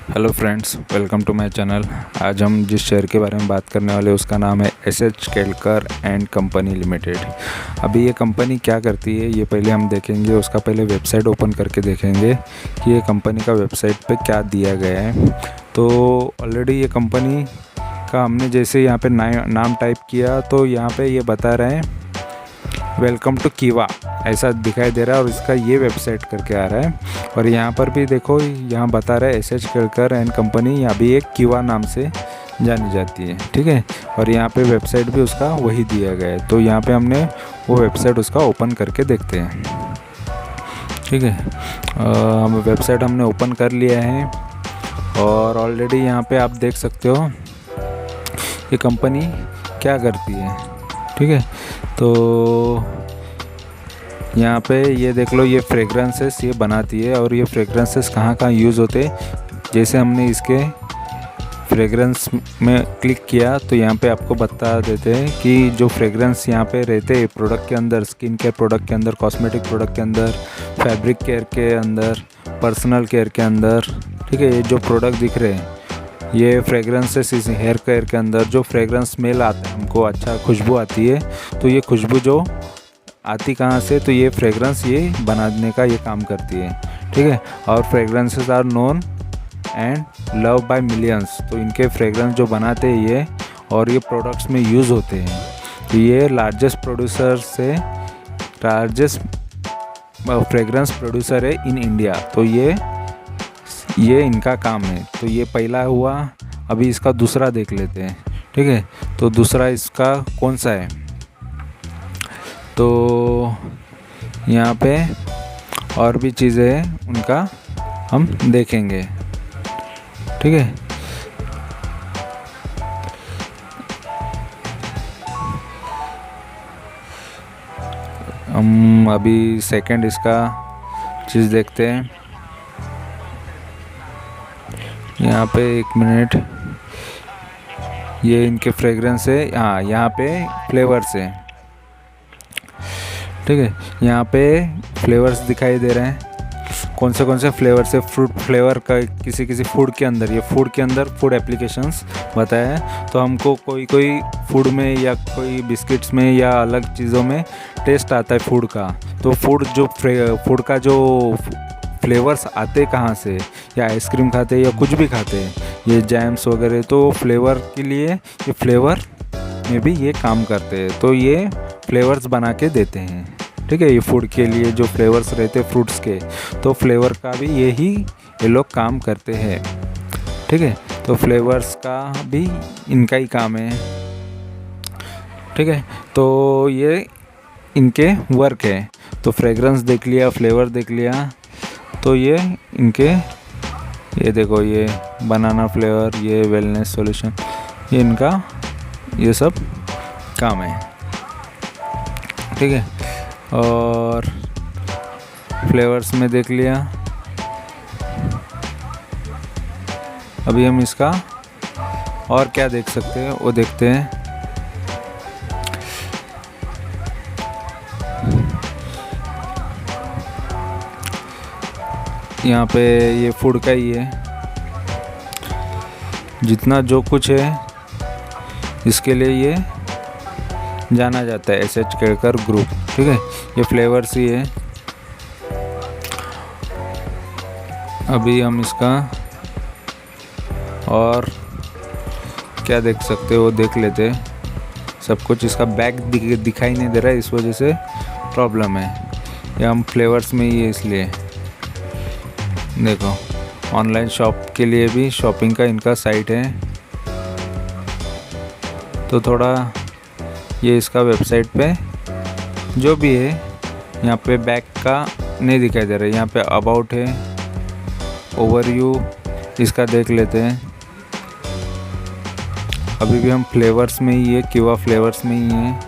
Hello friends, welcome to my channel. आज हम जिस शेयर के बारे में बात करने वाले उसका नाम है SH Kelkar and company limited. अभी ये कंपनी क्या करती है ये पहले हम देखेंगे। उसका पहले वेबसाइट ओपन करके देखेंगे कि ये कंपनी का वेबसाइट पे क्या दिया गया है। तो ऑलरेडी ये कंपनी का हमने जैसे यहाँ पे नाम टाइप किया तो यहाँ पे ये बता रहे हैं वेलकम टू कीवा, ऐसा दिखाई दे रहा है और इसका ये वेबसाइट करके आ रहा है। और यहाँ पर भी देखो, यहाँ बता रहा है एसएच केलकर एंड कंपनी, यहाँ भी एक कीवा नाम से जानी जाती है, ठीक है। और यहाँ पे वेबसाइट भी उसका वही दिया गया है। तो यहाँ पे हमने वो वेबसाइट उसका ओपन करके देखते हैं, ठीक है। हम वेबसाइट हमने ओपन कर लिया है और ऑलरेडी यहाँ पे आप देख सकते हो ये कंपनी क्या करती है, ठीक है। तो यहाँ पे ये देख लो, ये फ्रेगरेंसेस ये बनाती है और ये फ्रेगरेंसेस कहाँ कहाँ यूज़ होते। जैसे हमने इसके फ्रेगरेंस में क्लिक किया तो यहाँ पे आपको बता देते हैं कि जो फ्रेगरेंस यहाँ पे रहते हैं प्रोडक्ट के अंदर, स्किन केयर प्रोडक्ट के अंदर, कॉस्मेटिक प्रोडक्ट के अंदर, फैब्रिक केयर के अंदर, पर्सनल केयर के अंदर, ठीक है। ये जो प्रोडक्ट दिख रहे हैं ये फ्रेगरेंसेस इस हेयर केयर के अंदर जो फ्रेगरेंस स्मेल आता है, हमको अच्छा खुशबू आती है। तो ये खुशबू जो आती कहाँ से, तो ये फ्रेगरेंस ये बनाने का ये काम करती है, ठीक है। और fragrances are known and love by millions. तो इनके फ्रेगरेंस जो बनाते हैं ये और ये प्रोडक्ट्स में यूज़ होते हैं। तो ये लार्जेस्ट प्रोड्यूसर से लार्जेस्ट फ्रेगरेंस प्रोड्यूसर है इन इंडिया। तो ये इनका काम है। तो ये पहला हुआ। अभी इसका दूसरा देख लेते हैं, ठीक है। तो दूसरा इसका कौन सा है, तो यहाँ पे और भी चीज़ें हैं उनका हम देखेंगे, ठीक है। हम अभी सेकंड इसका चीज़ देखते हैं। यहाँ पे एक मिनट, ये इनके फ्रेगरेंस है। हाँ, यहाँ पे फ्लेवर्स है, ठीक है। यहाँ पे फ्लेवर्स दिखाई दे रहे हैं। कौन से फ्लेवर्स है, फ्रूट फ्लेवर का किसी फूड के अंदर, ये फूड के अंदर फूड एप्लीकेशंस बताया है। तो हमको कोई फूड में या कोई बिस्किट्स में या अलग चीज़ों में टेस्ट आता है फूड का। तो फूड का जो फ्लेवर्स आते कहाँ से, या आइसक्रीम खाते हैं या कुछ भी खाते हैं, ये जैम्स वगैरह, तो फ्लेवर के लिए ये फ्लेवर में भी ये काम करते हैं। तो ये फ्लेवर्स बना के देते हैं, ठीक है। ये फूड के लिए जो फ्लेवर्स रहते हैं फ्रूट्स के, तो फ्लेवर का भी ये लोग काम करते हैं, ठीक है। तो फ्लेवर्स का भी इनका ही काम है, ठीक है। तो ये इनके वर्क है। तो फ्रेगरेंस देख लिया, फ्लेवर देख लिया, तो ये इनके, ये देखो, ये बनाना फ्लेवर, ये वेलनेस सॉल्यूशन, ये इनका ये सब काम है, ठीक है। और फ्लेवर्स में देख लिया। अभी हम इसका और क्या देख सकते हैं वो देखते हैं। यहाँ पे ये फूड का ही है, जितना जो कुछ है इसके लिए ये जाना जाता है एसएच केलकर ग्रुप, ठीक है। ये फ्लेवर्स ही है। अभी हम इसका और क्या देख सकते हो वो देख लेते हैं। सब कुछ इसका बैक दिखाई नहीं दे रहा है, इस वजह से प्रॉब्लम है। ये हम फ्लेवर्स में ही है, इसलिए देखो, ऑनलाइन शॉप के लिए भी शॉपिंग का इनका साइट है। तो थोड़ा ये इसका वेबसाइट पे जो भी है, यहाँ पे बैक का नहीं दिखाई दे रहा है। यहाँ पे अबाउट है, ओवरव्यू इसका देख लेते हैं। अभी भी हम फ्लेवर्स में ही है, कीवा फ्लेवर्स में ही है।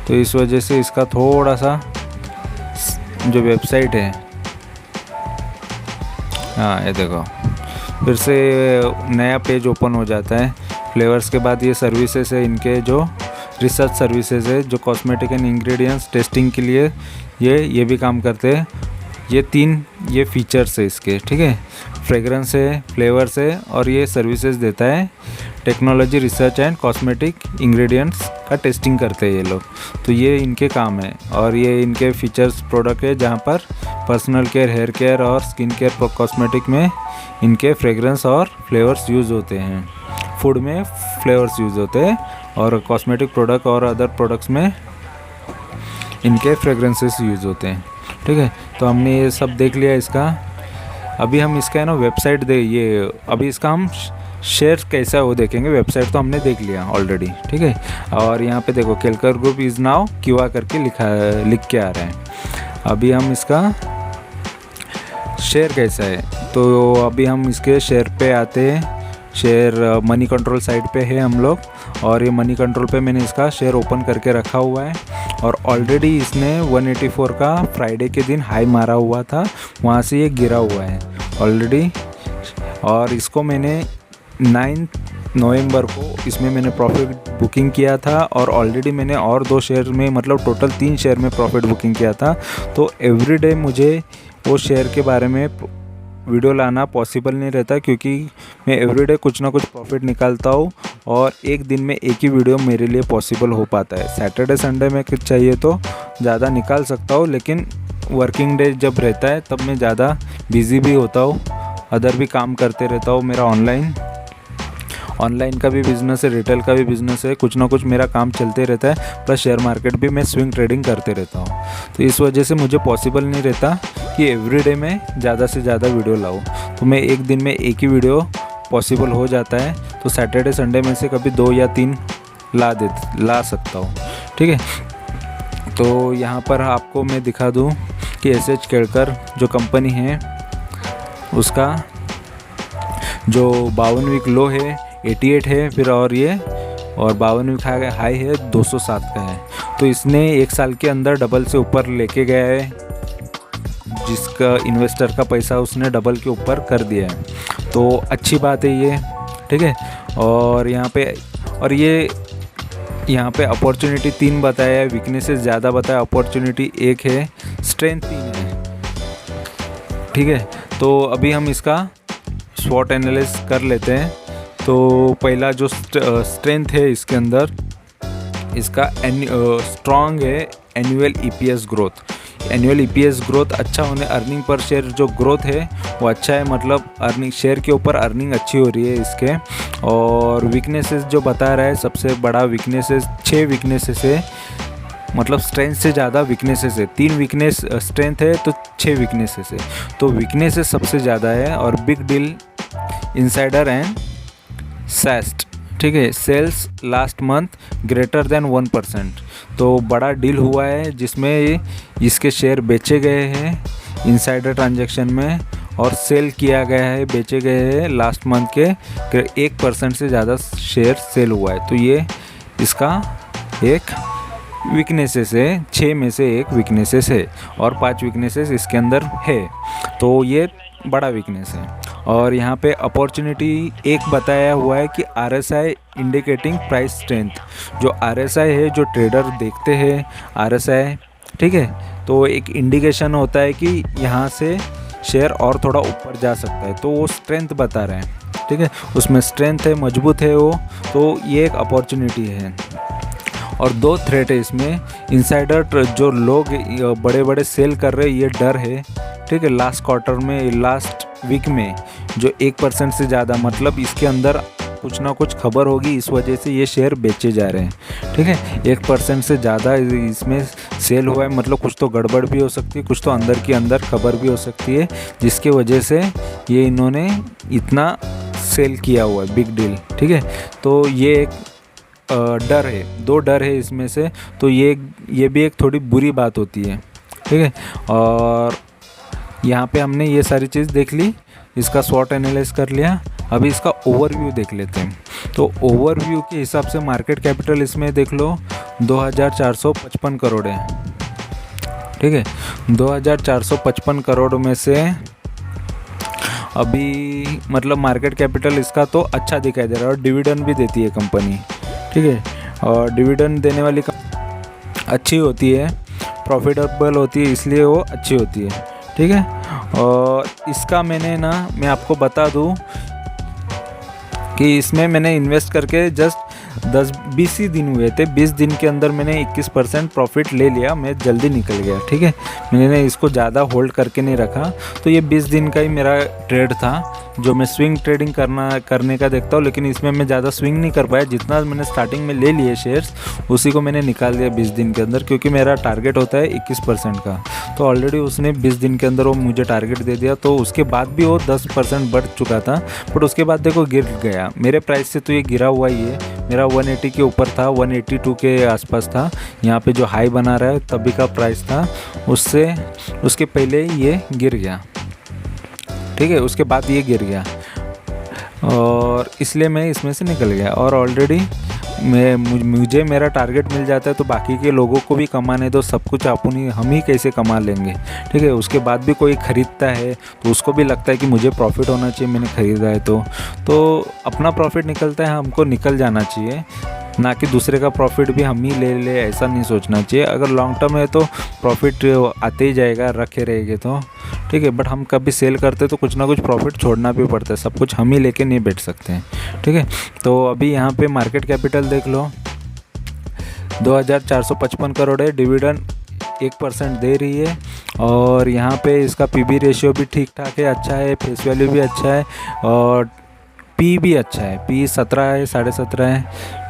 तो इस वजह से इसका थोड़ा सा जो वेबसाइट है, हाँ ये देखो, फिर से नया पेज ओपन हो जाता है। फ्लेवर्स के बाद ये सर्विसेज है इनके, जो रिसर्च सर्विसेज है, जो कॉस्मेटिक एंड इंग्रेडिएंट्स टेस्टिंग के लिए ये भी काम करते हैं। ये फीचर्स है इसके, ठीक है। फ्रेगरेंस है, फ्लेवर्स है और ये सर्विसेज देता है। Technology, research and cosmetic ingredients का टेस्टिंग करते हैं ये लोग, तो ये इनके काम है। और ये इनके फीचर्स प्रोडक्ट है जहाँ पर पर्सनल केयर, हेयर केयर और स्किन केयर कॉस्मेटिक में इनके फ्रेगरेंस और फ्लेवर्स यूज़ होते हैं। फूड में फ्लेवर्स यूज़ होते हैं और कॉस्मेटिक प्रोडक्ट और अदर प्रोडक्ट्स में इनके फ्रेगरेंसेस यूज़ होते हैं, ठीक है। तो हमने ये सब देख लिया इसका। अभी हम इसका है ना वेबसाइट अभी इसका हम शेयर कैसा है वो देखेंगे। वेबसाइट तो हमने देख लिया ऑलरेडी, ठीक है। और यहाँ पे देखो केलकर ग्रुप इज़ नाउ क्यूआ करके लिख के आ रहा है। अभी हम इसका शेयर कैसा है, तो अभी हम इसके शेयर पे आते हैं। शेयर मनी कंट्रोल साइट पे है हम लोग, और ये मनी कंट्रोल पे मैंने इसका शेयर ओपन करके रखा हुआ है। और ऑलरेडी इसने 184 का फ्राइडे के दिन हाई मारा हुआ था, वहाँ से ये गिरा हुआ है ऑलरेडी। और इसको मैंने 9 नवंबर को इसमें मैंने प्रॉफिट बुकिंग किया था, और ऑलरेडी मैंने और 2 शेयर में मतलब टोटल 3 शेयर में प्रॉफिट बुकिंग किया था। तो एवरीडे मुझे वो शेयर के बारे में वीडियो लाना पॉसिबल नहीं रहता, क्योंकि मैं एवरीडे कुछ ना कुछ प्रॉफिट निकालता हूँ और एक दिन में एक ही वीडियो मेरे लिए पॉसिबल हो पाता है। सैटरडे संडे में कुछ चाहिए तो ज़्यादा निकाल सकता हूँ, लेकिन वर्किंग डे जब रहता है तब मैं ज़्यादा बिज़ी भी होता हूँ, अदर भी काम करते रहता हूँ। मेरा ऑनलाइन का भी बिज़नेस है, रिटेल का भी बिज़नेस है, कुछ ना कुछ मेरा काम चलते रहता है। प्लस शेयर मार्केट भी मैं स्विंग ट्रेडिंग करते रहता हूँ, तो इस वजह से मुझे पॉसिबल नहीं रहता कि एवरीडे में ज़्यादा से ज़्यादा वीडियो लाऊँ। तो मैं एक दिन में एक ही वीडियो पॉसिबल हो जाता है, तो सैटरडे संडे में से कभी 2 या 3 ला सकता हूँ, ठीक है। तो यहाँ पर आपको मैं दिखा दूँ कि SH केलकर जो कंपनी है उसका जो 52 वीक लो है 88 है, फिर और 52 वीक हाई है 207 का है। तो इसने 1 साल के अंदर डबल से ऊपर लेके गया है, जिसका इन्वेस्टर का पैसा उसने डबल के ऊपर कर दिया है, तो अच्छी बात है ये, ठीक है। और यहाँ पे अपॉर्चुनिटी 3 बताया है, वीकनेसेस ज़्यादा बताया, अपॉर्चुनिटी 1 है, स्ट्रेंथ 3 है, ठीक है। तो अभी हम इसका स्वॉट एनालिसिस कर लेते हैं। तो पहला जो स्ट्रेंथ है इसके अंदर, इसका स्ट्रॉन्ग है annual EPS growth. Annual EPS growth अच्छा होने, अर्निंग पर शेयर जो ग्रोथ है वो अच्छा है, मतलब अर्निंग शेयर के ऊपर अर्निंग अच्छी हो रही है इसके। और वीकनेसेस जो बता रहा है, सबसे बड़ा वीकनेसेस 6 वीकनेसेस है, मतलब स्ट्रेंथ से ज़्यादा वीकनेसेस है। 3 वीकनेस स्ट्रेंथ है तो 6 वीकनेसेस है, तो वीकनेसेस सबसे ज़्यादा है। और big deal, insider and SAST, ठीक है। Sales last month greater than 1%, तो बड़ा डील हुआ है जिसमें इसके शेयर बेचे गए हैं इनसाइडर ट्रांजैक्शन में, और सेल किया गया है, बेचे गए हैं लास्ट मंथ के 1% से ज़्यादा शेयर सेल हुआ है। तो ये इसका एक वीकनेसेस है, 6 में से एक वीकनेसेस है, और 5 वीकनेसेस इसके अंदर है, तो ये बड़ा वीकनेस है। और यहाँ पे अपॉर्चुनिटी 1 बताया हुआ है कि RSI इंडिकेटिंग प्राइस स्ट्रेंथ। जो RSI है, जो ट्रेडर देखते हैं RSI, ठीक है, तो एक इंडिकेशन होता है कि यहाँ से शेयर और थोड़ा ऊपर जा सकता है, तो वो स्ट्रेंथ बता रहे हैं, ठीक है। उसमें स्ट्रेंथ है, मजबूत है वो, तो ये एक अपॉर्चुनिटी है। और 2 थ्रेट है इसमें, इनसाइडर जो लोग बड़े बड़े सेल कर रहे हैं, ये डर है, ठीक है। लास्ट क्वार्टर में, लास्ट वीक में जो 1% से ज़्यादा, मतलब इसके अंदर कुछ ना कुछ खबर होगी, इस वजह से ये शेयर बेचे जा रहे हैं, ठीक है। 1% से ज़्यादा इसमें सेल हुआ है, मतलब कुछ तो गड़बड़ भी हो सकती है, कुछ तो अंदर की अंदर खबर भी हो सकती है, जिसके वजह से ये इन्होंने इतना सेल किया हुआ है, बिग डील, ठीक है। तो ये एक डर है, 2 डर है इसमें से, तो ये भी एक थोड़ी बुरी बात होती है, ठीक है। और यहाँ पे हमने ये सारी चीज़ देख ली, इसका स्वॉट एनालिसिस कर लिया। अभी इसका ओवरव्यू देख लेते हैं। तो ओवरव्यू के हिसाब से मार्केट कैपिटल इसमें देख लो 2455 करोड़ है, ठीक है। 2455 करोड़ में से अभी मतलब मार्केट कैपिटल इसका तो अच्छा दिखाई दे रहा है, और डिविडेंड भी देती है कंपनी, ठीक है। और डिविडेंड देने वाली अच्छी होती है, प्रॉफिटेबल होती है, इसलिए वो अच्छी होती है, ठीक है। और इसका मैं आपको बता दूं कि इसमें मैंने इन्वेस्ट करके जस्ट 10-20 ही दिन हुए थे। 20 दिन के अंदर मैंने 21% प्रॉफिट ले लिया, मैं जल्दी निकल गया, ठीक है। मैंने इसको ज़्यादा होल्ड करके नहीं रखा। तो ये 20 दिन का ही मेरा ट्रेड था, जो मैं स्विंग ट्रेडिंग करने का देखता हूँ, लेकिन इसमें मैं ज़्यादा स्विंग नहीं कर पाया। जितना मैंने स्टार्टिंग में ले लिए शेयर्स उसी को मैंने निकाल दिया 20 दिन के अंदर, क्योंकि मेरा टारगेट होता है 21% का। तो ऑलरेडी उसने 20 दिन के अंदर वो मुझे टारगेट दे दिया। तो उसके बाद भी वो 10% बढ़ चुका था, बट उसके बाद देखो गिर गया मेरे प्राइस से। तो ये गिरा हुआ ही है, मेरा 180 के ऊपर था, 182 के आसपास था। यहाँ पे जो हाई बना रहा है तभी का प्राइस था, उसके पहले ये गिर गया, ठीक है। उसके बाद ये गिर गया और इसलिए मैं इसमें से निकल गया। और ऑलरेडी मुझे मेरा टारगेट मिल जाता है, तो बाकी के लोगों को भी कमाने दो। सब कुछ हम ही कैसे कमा लेंगे, ठीक है। उसके बाद भी कोई ख़रीदता है तो उसको भी लगता है कि मुझे प्रॉफिट होना चाहिए, मैंने ख़रीदा है तो अपना प्रॉफिट निकलता है, हमको निकल जाना चाहिए, ना कि दूसरे का प्रॉफिट भी हम ही ले ऐसा नहीं सोचना चाहिए। अगर लॉन्ग टर्म है तो प्रॉफिट आते ही जाएगा, रखे रहेंगे तो, ठीक है। बट हम कभी सेल करते तो कुछ ना कुछ प्रॉफिट छोड़ना भी पड़ता है, सब कुछ हम ही लेके नहीं बैठ सकते हैं, ठीक है। तो अभी यहाँ पे मार्केट कैपिटल देख लो, 2455 करोड़ है। डिविडेंड 1% दे रही है। और यहाँ पे इसका पीबी रेशियो भी ठीक ठाक है, अच्छा है। फेस वैल्यू भी अच्छा है और पी भी अच्छा है। पी 17 है, 17.5 है,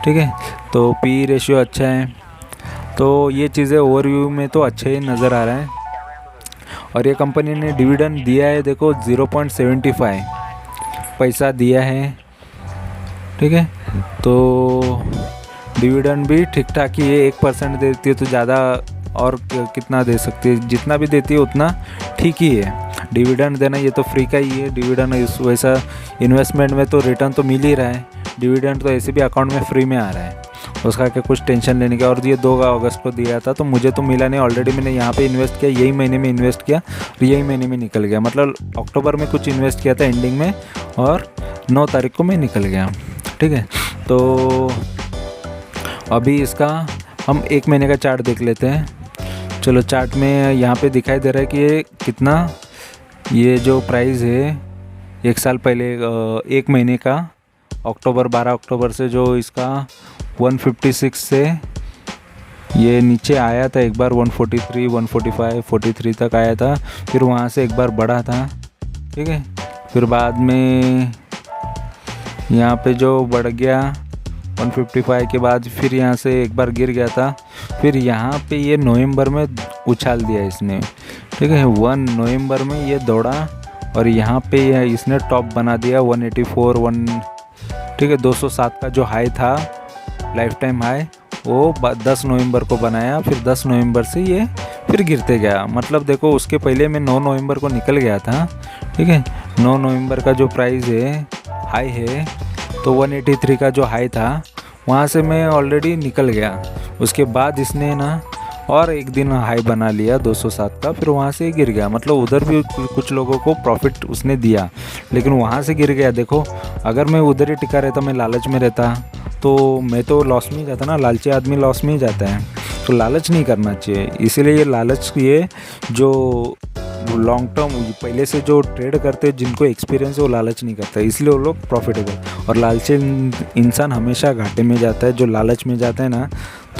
ठीक है। तो पी रेशियो अच्छा है। तो ये चीज़ें ओवरव्यू में तो अच्छे ही नज़र आ रहा है। और ये कंपनी ने डिविडेंड दिया है, देखो 0.75 पैसा दिया है, ठीक है। तो डिविडेंड भी ठीक ठाक ही है, 1% देती है तो ज़्यादा और कितना दे सकती है, जितना भी देती है उतना ठीक ही है। डिविडेंड देना ये तो फ्री का ही है। डिविडेंड वैसा इन्वेस्टमेंट में तो रिटर्न तो मिल ही रहा है, डिविडेंड तो ऐसे भी अकाउंट में फ्री में आ रहा है, उसका क्या कुछ टेंशन लेने का। और ये 2 अगस्त को दिया था तो मुझे तो मिला नहीं, ऑलरेडी मैंने यहाँ पे इन्वेस्ट किया, यही महीने में इन्वेस्ट किया और यही महीने में निकल गया। मतलब अक्टूबर में कुछ इन्वेस्ट किया था एंडिंग में और 9 तारीख को मैं निकल गया, ठीक है। तो अभी इसका हम 1 महीने का चार्ट देख लेते हैं। चलो चार्ट में यहाँ पे दिखाई दे रहा है कि ये कितना, ये जो प्राइस है 1 साल पहले 1 महीने का अक्टूबर 12 अक्टूबर से जो इसका 156 से ये नीचे आया था एक बार, 143, 145, 43 तक आया था। फिर वहाँ से एक बार बढ़ा था, ठीक है। फिर बाद में यहाँ पे जो बढ़ गया 155 के बाद फिर यहाँ से एक बार गिर गया था। फिर यहाँ पे ये नवंबर में उछाल दिया इसने, ठीक है। 1 नवंबर में ये दौड़ा और यहाँ पे इसने टॉप बना दिया 184, ठीक है। 207 का जो हाई था, लाइफ टाइम हाई, वो 10 नवंबर को बनाया। फिर 10 नवंबर से ये फिर गिरते गया। मतलब देखो उसके पहले मैं 9 नवंबर को निकल गया था, ठीक है। 9 नवंबर का जो प्राइस है, हाई है, तो 183 का जो हाई था वहाँ से मैं ऑलरेडी निकल गया। उसके बाद इसने ना और एक दिन हाई बना लिया 207 का, फिर वहाँ से गिर गया। मतलब उधर भी कुछ लोगों को प्रॉफिट उसने दिया, लेकिन वहाँ से गिर गया। देखो अगर मैं उधर ही टिका रहता, मैं लालच में रहता, तो मैं तो लॉस में ही जाता ना। लालची आदमी लॉस में ही जाता है, तो लालच नहीं करना चाहिए। इसीलिए ये लालच, ये जो लॉन्ग टर्म पहले से जो ट्रेड करते हैं, जिनको एक्सपीरियंस है, वो लालच नहीं करता, इसलिए वो लोग प्रॉफिटेबल। और लालची इंसान हमेशा घाटे में जाता है। जो लालच में जाता है ना,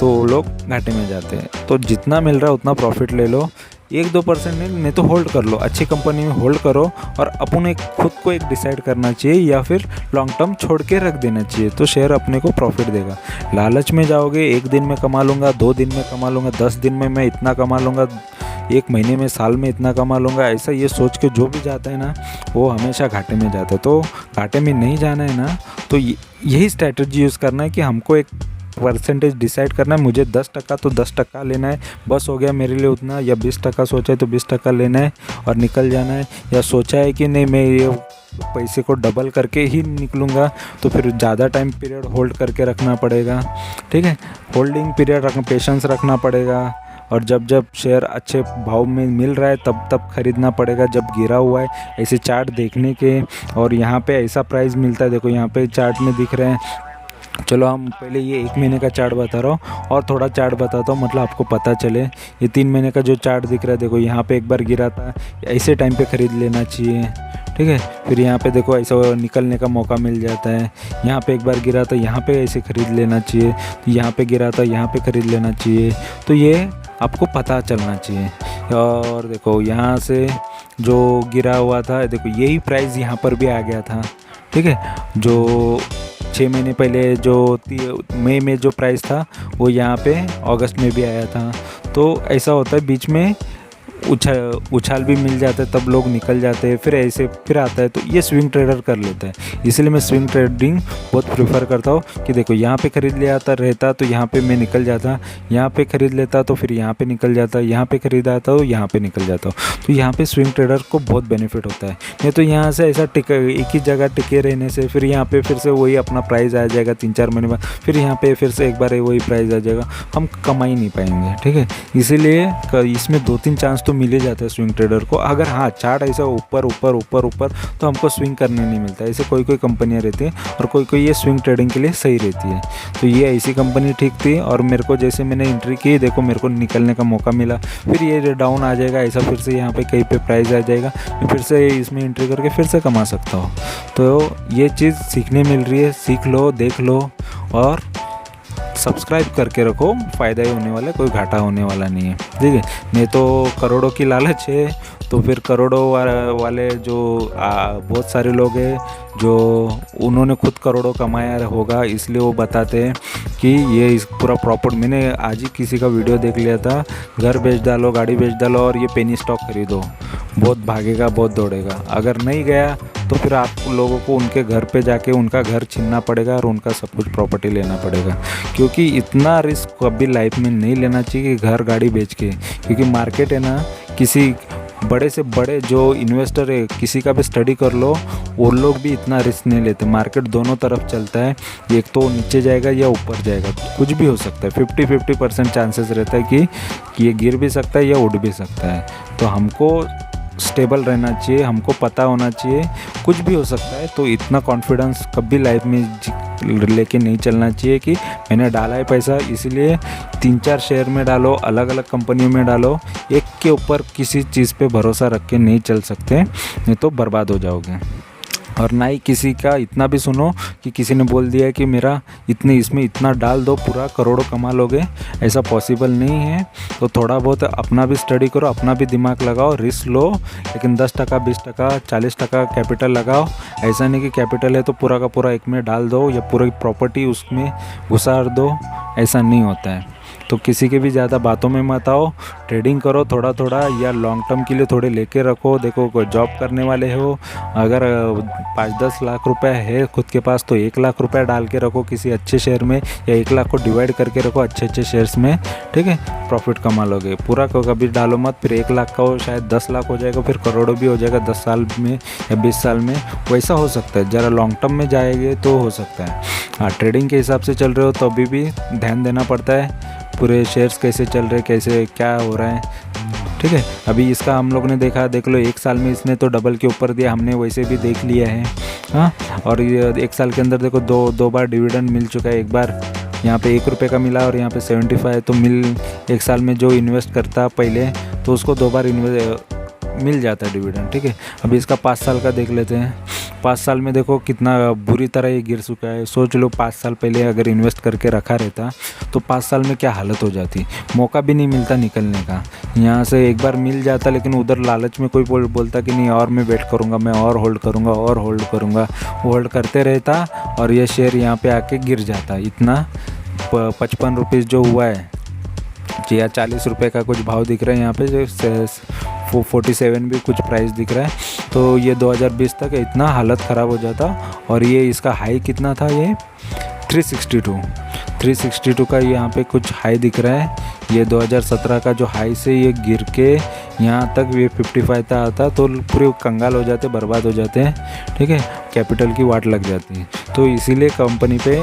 तो वो लोग घाटे में जाते हैं। तो जितना मिल रहा है उतना प्रॉफिट ले लो, 1-2% नहीं तो होल्ड कर लो, अच्छी कंपनी में होल्ड करो। और अपन एक खुद को एक डिसाइड करना चाहिए, या फिर लॉन्ग टर्म छोड़ के रख देना चाहिए, तो शेयर अपने को प्रॉफिट देगा। लालच में जाओगे, 1 दिन में कमा लूँगा, 2 दिन में कमा लूँगा, 10 दिन में मैं इतना कमा लूँगा, 1 महीने में, साल में इतना कमा लूँगा, ऐसा ये सोच के जो भी जाता है ना, वो हमेशा घाटे में जाता है। तो घाटे में नहीं जाना है ना, तो यही स्ट्रैटेजी यूज़ करना है कि हमको एक परसेंटेज डिसाइड करना है। मुझे 10% तो 10% लेना है, बस हो गया मेरे लिए उतना। या 20% सोचा है तो 20% लेना है और निकल जाना है। या सोचा है कि नहीं मैं ये पैसे को डबल करके ही निकलूँगा, तो फिर ज़्यादा टाइम पीरियड होल्ड करके रखना पड़ेगा, ठीक है। होल्डिंग पीरियड पेशेंस रखना पड़ेगा। और जब शेयर अच्छे भाव में मिल रहा है तब खरीदना पड़ेगा, जब गिरा हुआ है ऐसे चार्ट देखने के। और यहाँ पे ऐसा प्राइस मिलता है, देखो यहाँ पे चार्ट में दिख रहे हैं चलो हम पहले ये 1 महीने का चार्ट बता रहा हूँ और थोड़ा चार्ट बताता हूँ, मतलब आपको पता चले। ये 3 महीने का जो चार्ट दिख रहा है, देखो यहाँ पे एक बार गिरा था, ऐसे टाइम पे ख़रीद लेना चाहिए, ठीक है। फिर यहाँ पे देखो ऐसा निकलने का मौका मिल जाता है। यहाँ पे एक बार गिरा था, यहाँ पे ऐसे ख़रीद लेना चाहिए, यहाँ पे गिरा था, यहाँ पे ख़रीद लेना चाहिए। तो ये आपको पता चलना चाहिए। और देखो यहाँ से जो गिरा हुआ था, देखो यही प्राइस यहाँ पर भी आ गया था, ठीक है। जो 6 महीने पहले जो मई में जो प्राइस था वो यहाँ पे अगस्त में भी आया था। तो ऐसा होता है, बीच में उछाल भी मिल जाता है, तब लोग निकल जाते हैं, फिर ऐसे फिर आता है। तो ये स्विंग ट्रेडर कर लेता है, इसलिए मैं स्विंग ट्रेडिंग बहुत प्रेफर करता हूँ कि देखो यहाँ पे ख़रीद लिया था रहता तो यहाँ पे मैं निकल जाता, यहाँ पे ख़रीद लेता तो फिर यहाँ पे निकल जाता, यहाँ पे ख़रीदा था तो यहाँ पे निकल जाता। तो यहाँ पे स्विंग ट्रेडर को बहुत बेनिफिट होता है। नहीं तो यहाँ से ऐसा एक ही जगह टिके रहने से फिर यहाँ पे फिर से वही अपना प्राइस आ जाएगा 3-4 महीने बाद, फिर यहाँ पे फिर से एक बार वही प्राइस आ जाएगा, हम कमा ही नहीं पाएंगे, ठीक है। इसीलिए इसमें 2-3 चांस तो मिले जाते हैं स्विंग ट्रेडर को। अगर हाँ चार्ट ऐसा ऊपर ऊपर ऊपर ऊपर तो हमको स्विंग करने नहीं मिलता। ऐसे कोई कोई कंपनियाँ रहती हैं और कोई कोई ये स्विंग ट्रेडिंग के लिए सही रहती है। तो ये ऐसी कंपनी ठीक थी और मेरे को जैसे मैंने एंट्री की, देखो मेरे को निकलने का मौका मिला, फिर ये डाउन आ जाएगा ऐसा, फिर से यहाँ पे कहीं पे प्राइस आ जाएगा, फिर से इसमें एंट्री करके फिर से कमा सकता हो। तो ये चीज़ सीखने मिल रही है, सीख लो, देख लो और सब्सक्राइब करके रखो, फ़ायदा ही होने वाला है, कोई घाटा होने वाला नहीं है, ठीक है। नहीं तो करोड़ों की लालच है तो फिर करोड़ों वाले जो बहुत सारे लोग हैं जो उन्होंने खुद करोड़ों कमाया होगा, इसलिए वो बताते हैं कि ये इस पूरा प्रॉपर। मैंने आज ही किसी का वीडियो देख लिया था, घर बेच डालो, गाड़ी बेच डालो और ये पेनी स्टॉक खरीदो, बहुत भागेगा, बहुत दौड़ेगा। अगर नहीं गया तो फिर आप लोगों को उनके घर पे जाके उनका घर छीनना पड़ेगा और उनका सब कुछ प्रॉपर्टी लेना पड़ेगा, क्योंकि इतना रिस्क कभी लाइफ में नहीं लेना चाहिए कि घर गाड़ी बेच के। क्योंकि मार्केट है ना, किसी बड़े से बड़े जो इन्वेस्टर है, किसी का भी स्टडी कर लो, वो लोग भी इतना रिस्क नहीं लेते। मार्केट दोनों तरफ चलता है, एक तो नीचे जाएगा या ऊपर जाएगा, कुछ भी हो सकता है। 50-50% चांसेस रहता है कि ये गिर भी सकता है या उड़ भी सकता है। तो हमको स्टेबल रहना चाहिए, हमको पता होना चाहिए कुछ भी हो सकता है। तो इतना कॉन्फिडेंस कभी लाइफ में लेके नहीं चलना चाहिए कि मैंने डाला है पैसा, इसलिए 3-4 शेयर में डालो, अलग अलग कंपनियों में डालो। एक के ऊपर किसी चीज़ पे भरोसा रख के नहीं चल सकते, नहीं तो बर्बाद हो जाओगे। और ना ही किसी का इतना भी सुनो कि किसी ने बोल दिया है कि मेरा इतने इसमें इतना डाल दो पूरा करोड़ों कमा लोगे, ऐसा पॉसिबल नहीं है। तो थोड़ा बहुत अपना भी स्टडी करो, अपना भी दिमाग लगाओ, रिस्क लो, लेकिन 10%, 20%, 40% कैपिटल लगाओ। ऐसा नहीं कि कैपिटल है तो पूरा का पूरा एक में डाल दो या पूरी प्रॉपर्टी उसमें घुसा दो, ऐसा नहीं होता है। तो किसी के भी ज़्यादा बातों में मत आओ, ट्रेडिंग करो थोड़ा थोड़ा, या लॉन्ग टर्म के लिए थोड़े लेके रखो। देखो कोई जॉब करने वाले हो, अगर 5-10 लाख रुपए है खुद के पास तो 1 लाख रुपए डाल के रखो किसी अच्छे शेयर में, या 1 लाख को डिवाइड करके रखो अच्छे अच्छे शेयर्स में, ठीक है। प्रॉफिट कमा लोगे। पूरा को कभी डालो मत, फिर 1 लाख का हो शायद 10 लाख हो जाएगा, फिर करोड़ों भी हो जाएगा 10 साल में या 20 साल में, वैसा हो सकता है। ज़रा लॉन्ग टर्म में जाएंगे तो हो सकता है। हाँ, ट्रेडिंग के हिसाब से चल रहे हो तो अभी भी ध्यान देना पड़ता है, पूरे शेयर्स कैसे चल रहे, कैसे क्या हो रहा है, ठीक है। अभी इसका हम लोग ने देखा, देख लो 1 साल में इसने तो डबल के ऊपर दिया, हमने वैसे भी देख लिया है। हाँ, और ये 1 साल के अंदर देखो दो बार डिविडेंड मिल चुका है। एक बार यहाँ पे 1 रुपये का मिला और यहाँ पे 75, तो 1 साल में जो इन्वेस्ट करता पहले तो उसको 2 बार मिल जाता है डिविडेंड, ठीक है। अभी इसका 5 साल का देख लेते हैं। 5 साल में देखो कितना बुरी तरह ये गिर चुका है। सोच लो 5 साल पहले अगर इन्वेस्ट करके रखा रहता तो 5 साल में क्या हालत हो जाती, मौका भी नहीं मिलता निकलने का। यहाँ से एक बार मिल जाता, लेकिन उधर लालच में कोई बोलता कि नहीं और मैं वेट करूँगा, मैं और होल्ड करूँगा और होल्ड करूँगा, होल्ड करते रहता और ये शेयर यहाँ पे आके गिर जाता। इतना 55 रुपीज़ जो हुआ है या 40 रुपये का कुछ भाव दिख रहा है यहाँ पे, जो 47 भी कुछ प्राइस दिख रहा है। तो ये 2020 तक इतना हालत ख़राब हो जाता। और ये इसका हाई कितना था, ये 362 का यहाँ पे कुछ हाई दिख रहा है। ये 2017 का जो हाई से ये गिर के यहाँ तक ये 55 तक आता तो पूरे कंगाल हो जाते, बर्बाद हो जाते हैं, ठीक है। कैपिटल की वाट लग जाती है। तो इसीलिए कंपनी पे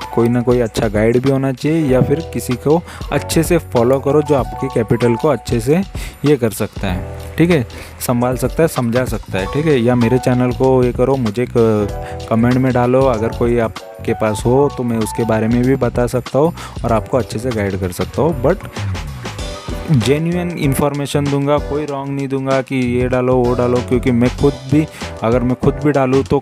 कोई ना कोई अच्छा गाइड भी होना चाहिए, या फिर किसी को अच्छे से फॉलो करो जो आपके कैपिटल को अच्छे से ये कर सकता है, ठीक है, संभाल सकता है, समझा सकता है, ठीक है। या मेरे चैनल को ये करो, मुझे कमेंट में डालो, अगर कोई आपके पास हो तो मैं उसके बारे में भी बता सकता हूँ और आपको अच्छे से गाइड कर सकता हूँ। बट जेन्युइन इन्फॉर्मेशन दूंगा, कोई रॉन्ग नहीं दूंगा कि ये डालो वो डालो, क्योंकि मैं खुद भी, अगर मैं खुद भी डालूँ तो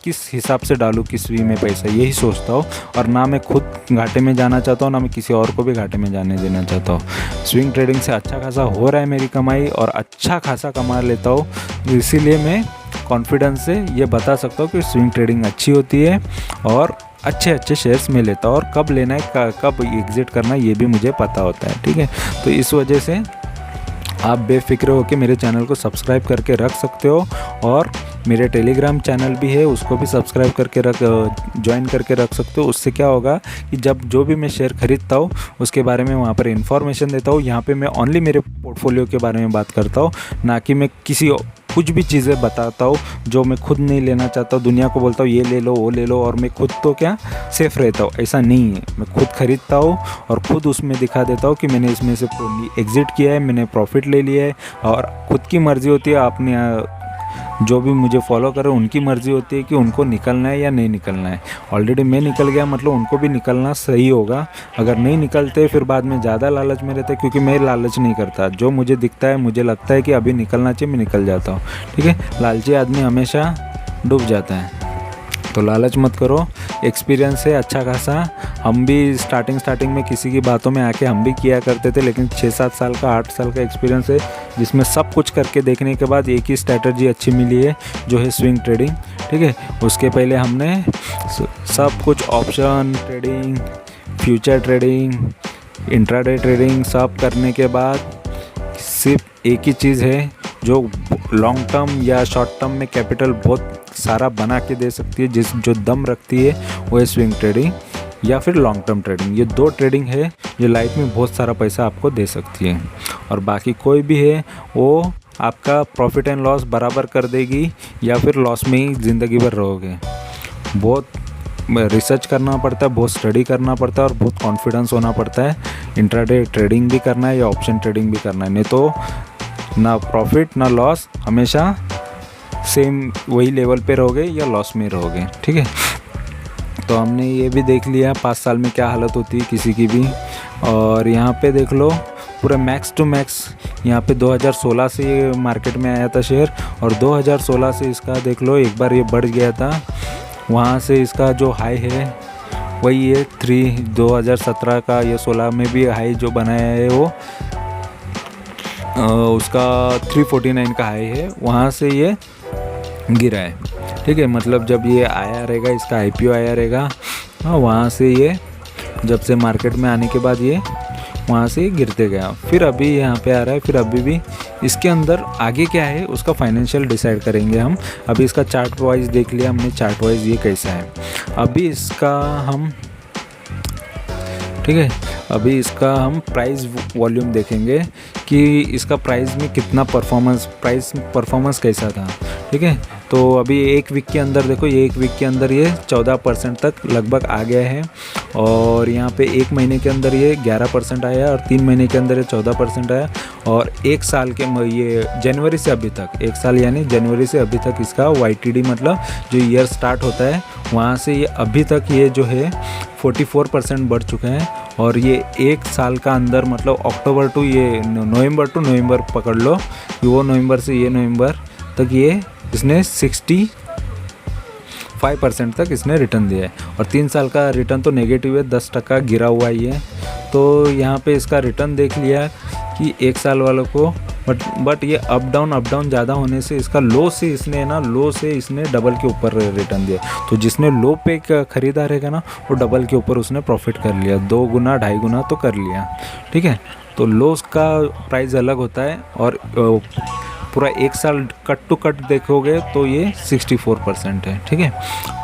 किस हिसाब से डालूँ किस वी में पैसा, यही सोचता हूँ। और ना मैं खुद घाटे में जाना चाहता हूँ, ना मैं किसी और को भी घाटे में जाने देना चाहता हूँ। स्विंग ट्रेडिंग से अच्छा खासा हो रहा है मेरी कमाई, और अच्छा खासा कमा लेता हूँ, इसीलिए मैं कॉन्फिडेंस से ये बता सकता हूँ कि स्विंग ट्रेडिंग अच्छी होती है और अच्छे अच्छे शेयर्स में लेता हूँ, और कब लेना है कब एग्ज़िट करना है ये भी मुझे पता होता है, ठीक है। तो इस वजह से आप बेफिक्र होकर मेरे चैनल को सब्सक्राइब करके रख सकते हो, और मेरे टेलीग्राम चैनल भी है, उसको भी सब्सक्राइब करके ज्वाइन करके रख सकते हो। उससे क्या होगा कि जब जो भी मैं शेयर खरीदता हूँ उसके बारे में वहाँ पर इन्फॉर्मेशन देता हूँ। यहाँ पे मैं ओनली मेरे पोर्टफोलियो के बारे में बात करता हूँ, ना कि मैं कुछ भी चीज़ें बताता हूँ जो मैं खुद नहीं लेना चाहता हूँ। दुनिया को बोलता हूँ ये ले लो वो ले लो, और मैं खुद तो क्या सेफ़ रहता हूँ, ऐसा नहीं है। मैं खुद खरीदता हूँ और खुद उसमें दिखा देता हूँ कि मैंने इसमें से एग्ज़िट किया है, मैंने प्रॉफिट ले लिया है। और खुद की मर्ज़ी होती है, आपने जो भी मुझे फॉलो करे उनकी मर्ज़ी होती है कि उनको निकलना है या नहीं निकलना है। ऑलरेडी मैं निकल गया, मतलब उनको भी निकलना सही होगा। अगर नहीं निकलते फिर बाद में ज़्यादा लालच में रहते, क्योंकि मैं लालच नहीं करता। जो मुझे दिखता है, मुझे लगता है कि अभी निकलना चाहिए, मैं निकल जाता हूँ, ठीक है। लालची आदमी हमेशा डूब जाता है, तो लालच मत करो। एक्सपीरियंस है अच्छा खासा। हम भी स्टार्टिंग में किसी की बातों में आके हम भी किया करते थे, लेकिन 6-7 साल का 8 साल का एक्सपीरियंस है, जिसमें सब कुछ करके देखने के बाद एक ही स्ट्रैटेजी अच्छी मिली है, जो है स्विंग ट्रेडिंग, ठीक है। उसके पहले हमने सब कुछ option trading, future trading, intraday trading सब करने के बाद सिर्फ एक ही चीज़ है जो लॉन्ग टर्म या शॉर्ट टर्म में कैपिटल बहुत सारा बना के दे सकती है, जो दम रखती है, वो है स्विंग ट्रेडिंग या फिर लॉन्ग टर्म ट्रेडिंग। ये 2 ट्रेडिंग है जो लाइफ में बहुत सारा पैसा आपको दे सकती है, और बाकी कोई भी है वो आपका प्रॉफिट एंड लॉस बराबर कर देगी, या फिर लॉस में ही ज़िंदगी भर रहोगे। बहुत रिसर्च करना पड़ता है, बहुत स्टडी करना पड़ता है, और बहुत कॉन्फिडेंस होना पड़ता है। इंट्राडे ट्रेडिंग भी करना है या ऑप्शन ट्रेडिंग भी करना है, नहीं तो ना प्रॉफिट ना लॉस, हमेशा सेम वही लेवल पे रहोगे या लॉस में रहोगे, ठीक है। तो हमने ये भी देख लिया 5 साल में क्या हालत होती है किसी की भी। और यहाँ पे देख लो पूरा मैक्स टू मैक्स, यहाँ पे 2016 से ये मार्केट में आया था शेयर, और 2016 से इसका देख लो एक बार ये बढ़ गया था। वहाँ से इसका जो हाई है वही है 2017 का, ये 16 में भी हाई जो बनाया है वो उसका 349 का हाई है, वहाँ से ये गिरा है, ठीक है। मतलब जब ये आया रहेगा, इसका आईपीओ आया रहेगा, वहाँ से ये जब से मार्केट में आने के बाद ये वहाँ से गिरते गया, फिर अभी यहाँ पे आ रहा है, फिर अभी भी इसके अंदर आगे क्या है उसका फाइनेंशियल डिसाइड करेंगे हम। अभी इसका चार्ट वाइज देख लिया हमने, चार्ट वाइज ये कैसा है। अभी इसका हम, ठीक है, अभी इसका हम प्राइस वॉल्यूम देखेंगे कि इसका प्राइस में कितना प्राइस परफॉर्मेंस कैसा था, ठीक है। तो अभी एक वीक के अंदर देखो, ये एक वीक के अंदर ये 14% तक लगभग आ गया है, और यहाँ पे एक महीने के अंदर ये 11% आया, और 3 महीने के अंदर ये 14% आया, और एक साल के ये जनवरी से अभी तक, एक साल यानी जनवरी से अभी तक इसका YTD मतलब जो ईयर स्टार्ट होता है वहाँ से ये अभी तक ये जो है 44% बढ़ चुके हैं। और ये एक साल का अंदर मतलब अक्टूबर टू ये नवंबर पकड़ लो कि वो नवंबर से ये नवंबर तक ये इसने 65% तक इसने रिटर्न दिया है, और 3 साल का रिटर्न तो नेगेटिव है, 10% गिरा हुआ ही है। तो यहाँ पे इसका रिटर्न देख लिया कि एक साल वालों को, बट ये अप डाउन ज़्यादा होने से इसका लो से इसने डबल के ऊपर रिटर्न दिया। तो जिसने लो पे ख़रीदा रहेगा ना, वो डबल के ऊपर उसने प्रॉफिट कर लिया, 2 गुना 2.5 गुना तो कर लिया, ठीक है। तो लोस का प्राइस अलग होता है, और पूरा एक साल कट टू कट देखोगे तो ये 64% है, ठीक है।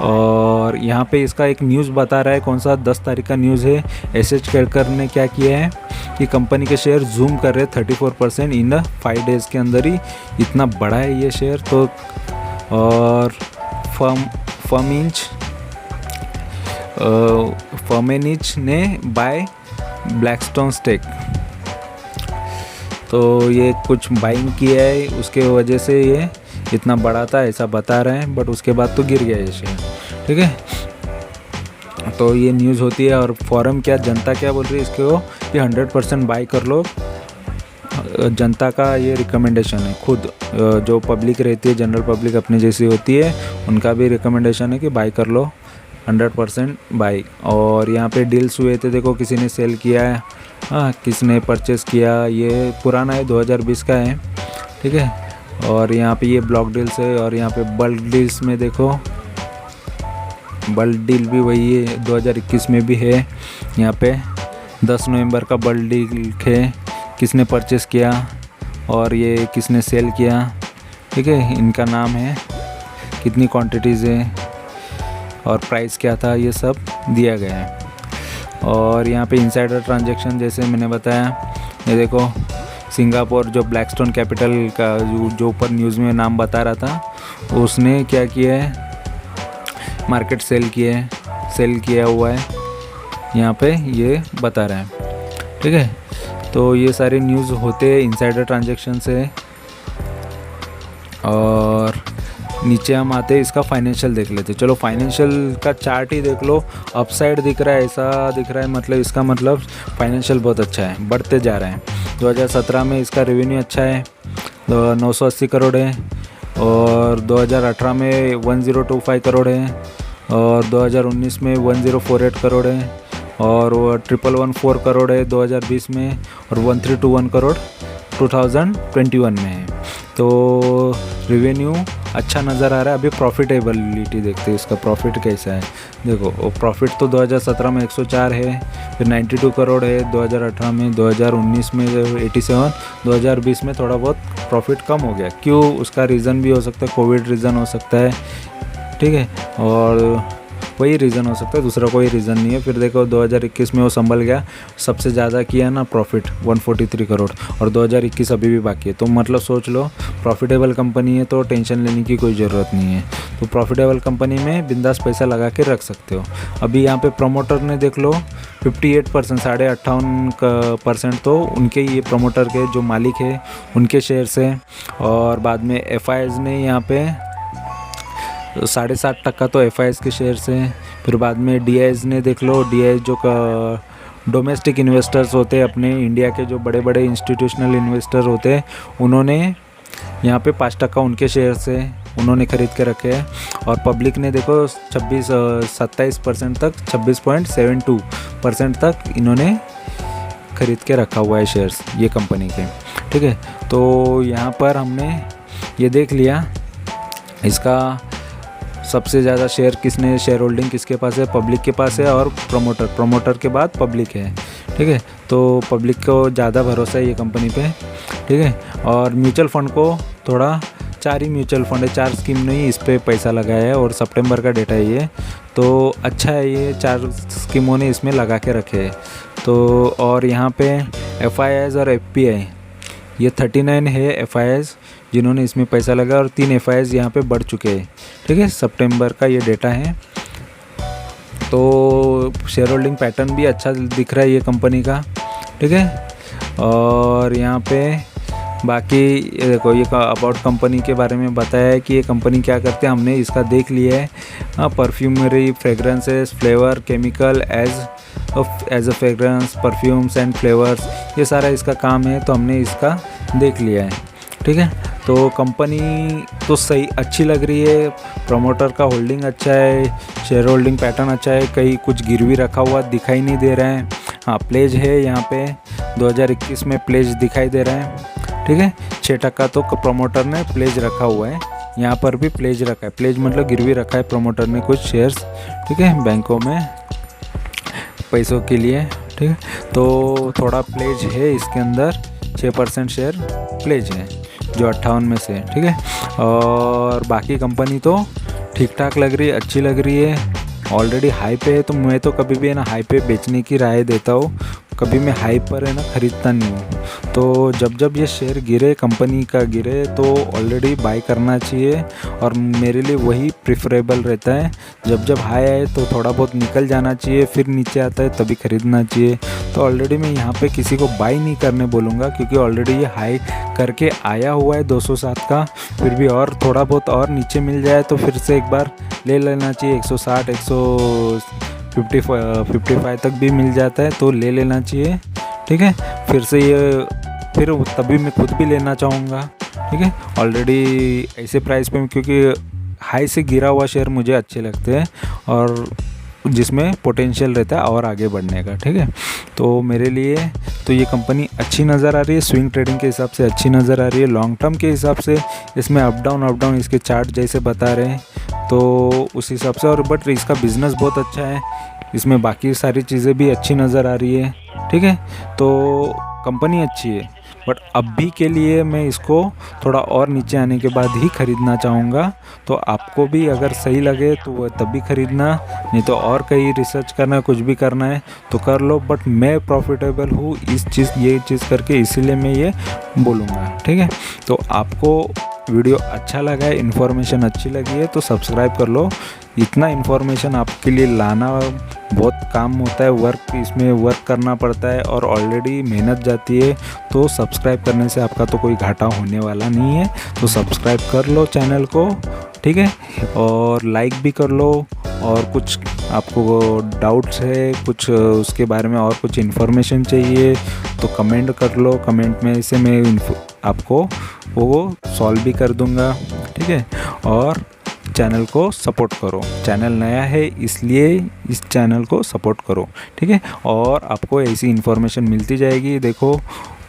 और यहाँ पे इसका एक न्यूज़ बता रहा है, कौन सा 10 तारीख का न्यूज़ है। एसएच केरकर ने क्या किया है कि कंपनी के शेयर जूम कर रहे 34% इन 5 डेज़ के अंदर ही, इतना बड़ा है ये शेयर। तो और फर्म इंच फर्मेनिच ने बाय ब्लैकस्टोन स्टेक। तो ये कुछ बाइंग किया है, उसके वजह से ये इतना बढ़ा था ऐसा बता रहे हैं, बट उसके बाद तो गिर गया ये शेयर। ठीक है, तो ये न्यूज़ होती है। और फॉरम क्या, जनता क्या बोल रही है इसको कि 100% बाई कर लो। जनता का ये रिकमेंडेशन है, खुद जो पब्लिक रहती है, जनरल पब्लिक अपने जैसी होती है, उनका भी रिकमेंडेशन है कि बाई कर लो 100% बाई। और यहाँ पे डील्स हुए थे, देखो किसी ने सेल किया है, हाँ किसने परचेस किया, ये पुराना है 2020 का है। ठीक है, और यहाँ पे ये ब्लॉक डील्स है। और यहाँ पे बल्क डील्स में देखो, बल्क डील भी वही है, 2021 में भी है। यहाँ पे 10 नवंबर का बल्क डील है, किसने परचेस किया और ये किसने सेल किया। ठीक है, इनका नाम है, कितनी क्वांटिटीज़ है और प्राइस क्या था, ये सब दिया गया है। और यहाँ पे इनसाइडर ट्रांजैक्शन जैसे मैंने बताया, ये देखो सिंगापुर जो ब्लैकस्टोन कैपिटल का जो ऊपर न्यूज़ में नाम बता रहा था, उसने क्या किया है, मार्केट सेल किया हुआ है, यहाँ पे ये बता रहा है। ठीक है, तो ये सारे न्यूज़ होते हैं इनसाइडर ट्रांजैक्शन से। और नीचे हम आते हैं, इसका फाइनेंशियल देख लेते। चलो फाइनेंशियल का चार्ट ही देख लो, अपसाइड दिख रहा है, ऐसा दिख रहा है, मतलब इसका मतलब फाइनेंशियल बहुत अच्छा है, बढ़ते जा रहा है। 2017 में इसका रेवेन्यू अच्छा है, 980 करोड़ है। और 2018 में 1025 करोड़ है। और 2019 में 1048 करोड़ है। और वो 1114 करोड़ है 2020 में। और 1321 करोड़ 2021 में है। तो रेवेन्यू अच्छा नज़र आ रहा है। अभी प्रॉफिटेबिलिटी देखते हैं, इसका प्रॉफिट कैसा है। देखो प्रॉफिट तो 2017 में 104 है, फिर 92 करोड़ है 2018 में, 2019 में 87, 2020 में थोड़ा बहुत प्रॉफिट कम हो गया। क्यों, उसका रीज़न भी हो सकता है, कोविड रीज़न हो सकता है। ठीक है, और वही रीज़न हो सकता है, दूसरा कोई रीज़न नहीं है। फिर देखो 2021 में वो संभल गया, सबसे ज़्यादा किया ना प्रॉफिट 143 करोड़, और 2021 अभी भी बाकी है। तो मतलब सोच लो, प्रॉफिटेबल कंपनी है तो टेंशन लेने की कोई ज़रूरत नहीं है। तो प्रॉफिटेबल कंपनी में बिंदास पैसा लगा के रख सकते हो। अभी यहाँ पे प्रमोटर ने देख लो 58%, 58.5% तो उनके ये प्रमोटर के जो मालिक है उनके शेयर्स है। और बाद में FIs ने यहाँ पे 7.5% तो FIs के शेयर्स हैं। फिर बाद में DIs ने देख लो, DIs जो डोमेस्टिक इन्वेस्टर्स होते हैं अपने इंडिया के, जो बड़े बड़े इंस्टीट्यूशनल इन्वेस्टर होते हैं, उन्होंने यहाँ पे 5% उनके शेयर्स है, उन्होंने ख़रीद के रखे हैं। और पब्लिक ने देखो 27% तक, 26.72% तक इन्होंने ख़रीद के रखा हुआ है शेयर्स ये कंपनी के। ठीक है, तो यहाँ पर हमने ये देख लिया इसका सबसे ज़्यादा शेयर किसने, शेयर होल्डिंग किसके पास है, पब्लिक के पास है। और प्रमोटर के बाद पब्लिक है। ठीक है, तो पब्लिक को ज़्यादा भरोसा है ये कंपनी पे। ठीक है, और म्यूचुअल फ़ंड को थोड़ा 4 ही म्यूचुअल फंड है, 4 स्कीम नहीं, इस पर पैसा लगाया है। और सितंबर का डेटा है ये, तो अच्छा है, ये 4 स्कीमों ने इसमें लगा के रखे है। तो और यहाँ पे FIs और FPI ये 39 है FIs जिन्होंने इसमें पैसा लगाया, और 3 FIs यहाँ पे बढ़ चुके हैं। ठीक है, सितंबर का ये डेटा है। तो शेयर होल्डिंग पैटर्न भी अच्छा दिख रहा है ये कंपनी का। ठीक है, और यहाँ पे बाकी ये देखो, ये अबाउट कंपनी के बारे में बताया है कि ये कंपनी क्या करते हैं, हमने इसका देख लिया है। Perfumery, fragrances, flavour, chemical as a fragrance, perfumes and flavours, ये सारा इसका काम है, तो हमने इसका देख लिया है। ठीक है, तो कंपनी तो सही अच्छी लग रही है, प्रमोटर का होल्डिंग अच्छा है, शेयर होल्डिंग पैटर्न अच्छा है, कहीं कुछ गिरवी रखा हुआ दिखाई नहीं दे रहा है। हाँ, प्लेज है यहाँ पे 2021 में प्लेज दिखाई दे रहा है। ठीक है, 6% तो प्रमोटर ने प्लेज रखा हुआ है, यहाँ पर भी प्लेज रखा है। प्लेज मतलब गिरवी रखा है प्रमोटर ने कुछ शेयर्स, ठीक है, बैंकों में पैसों के लिए। ठीक है, तो थोड़ा प्लेज है इसके अंदर, 6% शेयर प्लेज है जो 58 में से। ठीक है, और बाकी कंपनी तो ठीक ठाक लग रही है, अच्छी लग रही है, ऑलरेडी हाई पे है। तो मैं तो कभी भी है ना हाई पे बेचने की राय देता हूँ, कभी मैं हाई पर है ना ख़रीदता नहीं हूँ। तो जब ये शेयर गिरे, कंपनी का गिरे, तो ऑलरेडी बाय करना चाहिए और मेरे लिए वही प्रेफरेबल रहता है। जब हाई आए तो थोड़ा बहुत निकल जाना चाहिए, फिर नीचे आता है तभी ख़रीदना चाहिए। तो ऑलरेडी मैं यहाँ पे किसी को बाय नहीं करने बोलूँगा, क्योंकि ऑलरेडी ये हाई करके आया हुआ है 207 का। फिर भी और थोड़ा बहुत और नीचे मिल जाए तो फिर से एक बार ले लेना चाहिए। 160 155 तक भी मिल जाता है तो ले लेना चाहिए, ठीक है। फिर से ये फिर तभी मैं खुद भी लेना चाहूँगा, ठीक है। ऑलरेडी ऐसे प्राइस पे, क्योंकि हाई से गिरा हुआ शेयर मुझे अच्छे लगते हैं और जिसमें पोटेंशियल रहता है और आगे बढ़ने का, ठीक है। तो मेरे लिए तो ये कंपनी अच्छी नज़र आ रही है, स्विंग ट्रेडिंग के हिसाब से अच्छी नज़र आ रही है। लॉन्ग टर्म के हिसाब से इसमें अप डाउन इसके चार्ट जैसे बता रहे हैं, तो उस हिसाब से। और बट इसका बिज़नेस बहुत अच्छा है, इसमें बाकी सारी चीज़ें भी अच्छी नज़र आ रही है, ठीक है। तो कंपनी अच्छी है, बट अभी के लिए मैं इसको थोड़ा और नीचे आने के बाद ही ख़रीदना चाहूँगा। तो आपको भी अगर सही लगे तो वह तभी ख़रीदना, नहीं तो और कहीं रिसर्च करना, कुछ भी करना है तो कर लो। बट मैं प्रॉफिटेबल हूँ ये चीज़ करके, इसीलिए मैं ये बोलूँगा, ठीक है। तो आपको वीडियो अच्छा लगा है, इन्फॉर्मेशन अच्छी लगी है तो सब्सक्राइब कर लो। इतना इन्फॉर्मेशन आपके लिए लाना बहुत काम होता है, इसमें वर्क करना पड़ता है और ऑलरेडी मेहनत जाती है। तो सब्सक्राइब करने से आपका तो कोई घाटा होने वाला नहीं है। तो सब्सक्राइब कर लो चैनल को, ठीक है। और लाइक भी कर लो, और कुछ आपको डाउट्स है, कुछ उसके बारे में और कुछ इन्फॉर्मेशन चाहिए तो कमेंट कर लो। कमेंट में से मैं आपको वो सॉल्व भी कर दूंगा, ठीक है। और चैनल को सपोर्ट करो, चैनल नया है इसलिए इस चैनल को सपोर्ट करो, ठीक है। और आपको ऐसी इन्फॉर्मेशन मिलती जाएगी, देखो।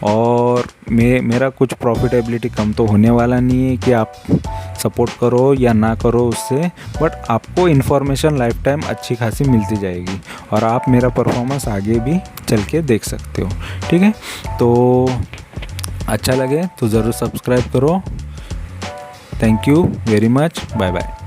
और मेरा कुछ प्रॉफिटेबिलिटी कम तो होने वाला नहीं है कि आप सपोर्ट करो या ना करो उससे, बट आपको इन्फॉर्मेशन लाइफ टाइम अच्छी खासी मिलती जाएगी और आप मेरा परफॉर्मेंस आगे भी चल के देख सकते हो, ठीक है। तो अच्छा लगे तो ज़रूर सब्सक्राइब करो। Thank you very much, bye bye.